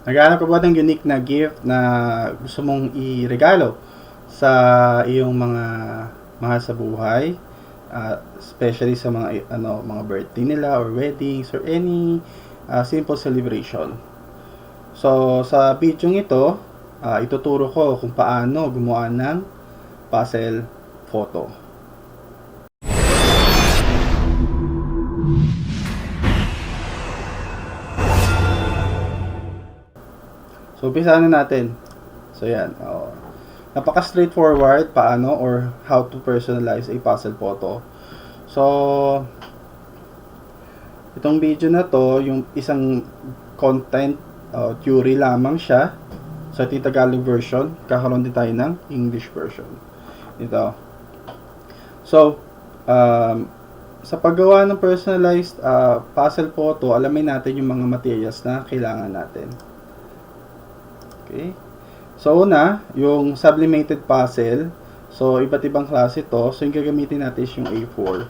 Naghahanap ka ba ng unique na gift na gusto mong iregalo sa iyong mga mahal sa buhay? Especially sa mga birthday nila or weddings or any simple celebration. So, sa video ito, ituturo ko kung paano gumawa ng puzzle photo. So, umpisa na natin. So, yan. Napaka straightforward paano or how to personalize a puzzle photo. So, itong video na to, yung isang content theory lamang siya. So, ito yung Tagalog version. Kakaroon din tayo ng English version. Ito. So, sa paggawa ng personalized puzzle photo, alamin natin yung mga materials na kailangan natin. Okay. So, una, yung sublimated puzzle. So, iba't ibang klase to. So, yung gagamitin natin is yung A4.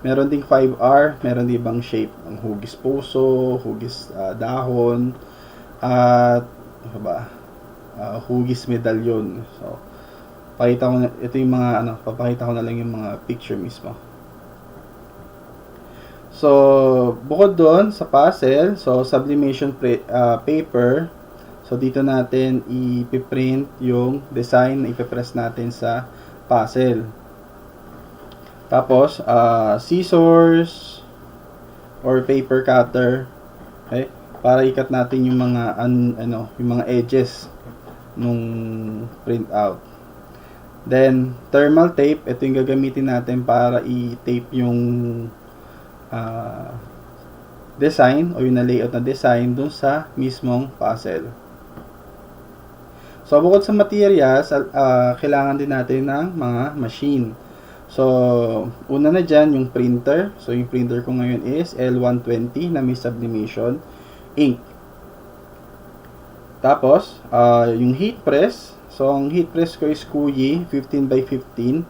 Meron ding 5R, meron ding ibang shape. Ang hugis puso, hugis dahon, at ano ba? Hugis medalyon. So, pakita ko na, ito yung mga papakita ko na lang yung mga picture mismo. So, bukod doon sa puzzle, so sublimation paper. So, dito natin ipiprint yung design na ipipress natin sa puzzle. Tapos, scissors or paper cutter, okay, para ikat natin yung mga yung mga edges nung print out. Then, thermal tape, ito yung gagamitin natin para i-tape yung design o yung na-layout na design dun sa mismong puzzle. So, bukod sa materials, kailangan din natin ng mga machine. So, una na dyan, yung printer. So, yung printer ko ngayon is L120 na may sublimation ink. Tapos, yung heat press. So, ang heat press ko is Kuyi 15x15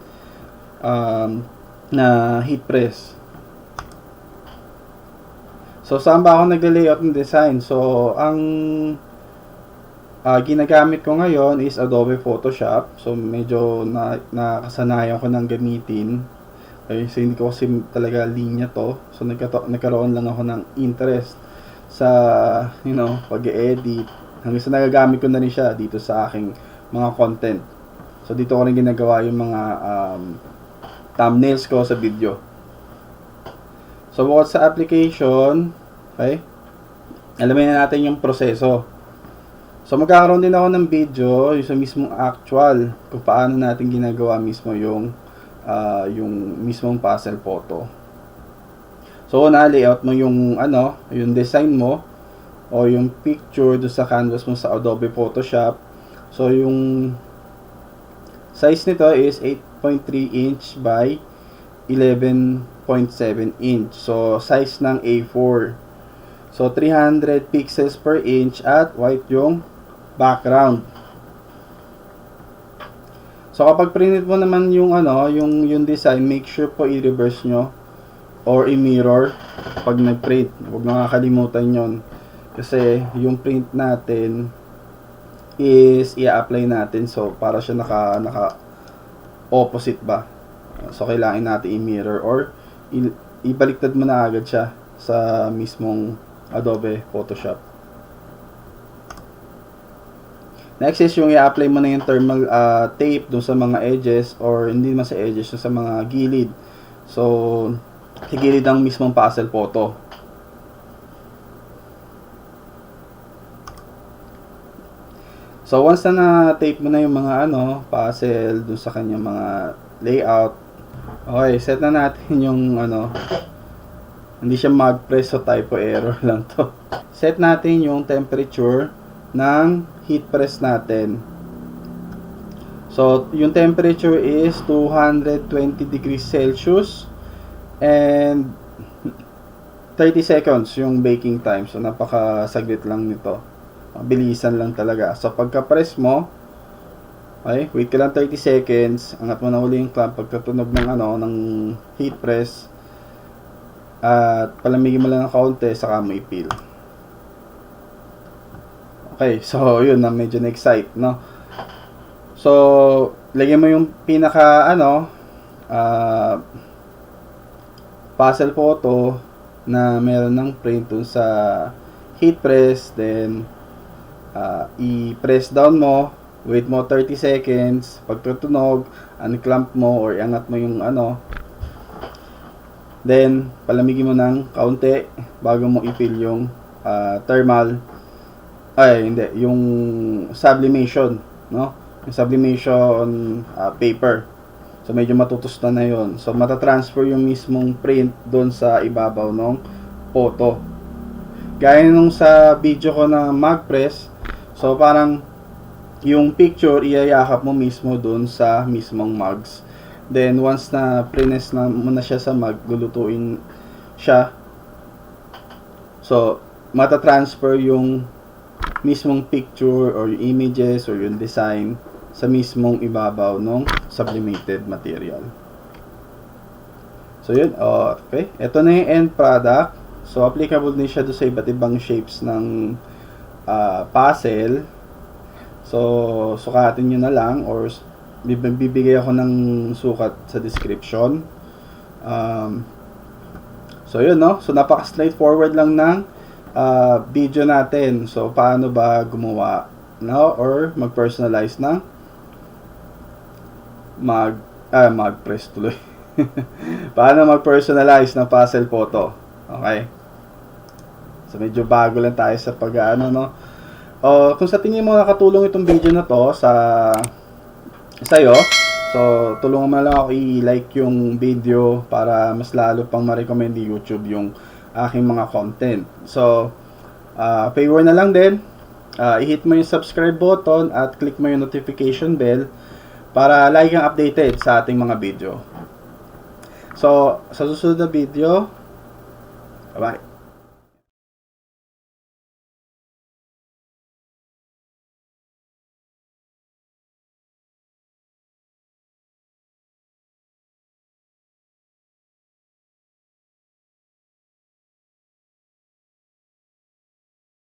na heat press. So, saan ba ako nag-layout ng design? So, ang ginagamit ko ngayon is Adobe Photoshop. So, medyo nakasanayan ko ng gamitin. Okay, so, hindi ko kasi talaga linya to. So, nagkaroon lang ako ng interest sa, pag-edit. Hanggang sa nagagamit ko na rin siya dito sa aking mga content. So, dito ko rin ginagawa yung mga thumbnails ko sa video. So, bukod sa application, okay, alamin na natin yung proseso. So, magkakaroon din ako ng video yung sa mismong actual kung paano natin ginagawa mismo yung mismong puzzle photo. So, na-layout mo yung yung design mo o yung picture do sa canvas mo sa Adobe Photoshop. So, yung size nito is 8.3 inch by 11.7 inch. So, size ng A4. So, 300 pixels per inch at white yung background. So, kapag print mo naman yung yung design, make sure po i-reverse nyo or i-mirror pag nag-print. Huwag nakakalimutan yon. Kasi yung print natin is i-apply natin. So, para siya naka opposite ba. So, kailangan natin i-mirror or ibaliktad mo na agad siya sa mismong Adobe Photoshop. Next is yung i-apply mo na yung thermal tape dun sa mga edges or hindi naman sa edges, sa mga gilid. So, sa gilid ang mismong puzzle photo. So, once na na-tape mo na yung mga puzzle dun sa kanyang mga layout, okay, set na natin yung hindi siya mag-press, so typo error lang to. Set natin yung temperature ng heat press natin. So, yung temperature is 220 degrees Celsius and 30 seconds yung baking time. So, napakasaglit lang nito. Bilisan lang talaga. So, pagka-press mo, okay, wait ka lang 30 seconds. Angat mo na uli yung clamp pagkatunog ng heat press. At palamigin mo lang ng kaunti, saka mo i-peel. Okay, so yun na medyo na-excite, no? So, lagyan mo yung pinaka puzzle photo na meron ng print dun sa heat press, then i-press down mo, wait mo 30 seconds, pag tutunog, unclamp mo or iangat mo yung then palamigin mo ng kaunti bago mo i-fill yung thermal, hindi, yung sublimation, no? Yung sublimation paper. So medyo matutusta na yon. So matatransfer yung mismong print doon sa ibabaw ng photo. Gaya nung sa video ko na mag-press, so parang yung picture iyayakap mo mismo doon sa mismong mugs. Then once na prines na mo na siya sa mug, lulutuin siya. So matatransfer yung mismong picture or yung images or yung design sa mismong ibabaw ng sublimated material. So yun, okay. Ito na yung end product. So applicable din siya do sa iba't ibang shapes ng puzzle. So sukatin nyo na lang or bibigay ako ng sukat sa description. So yun, no? So napaka straightforward lang ng video natin. So paano ba gumawa, no? Or mag-personalize ng mag-press tuloy. Paano mag-personalize ng puzzle photo? Okay? So medyo bago lang tayo sa no? Kung sa tingin mo nakatulong itong video na to sa'yo, so tulungan mo lang ako i-like yung video para mas lalo pang ma-recommend ni YouTube yung aking mga content. So, favor na lang din, i-hit mo yung subscribe button at click mo yung notification bell para lagi kang updated sa ating mga video. So, sa susunod na video, bye-bye.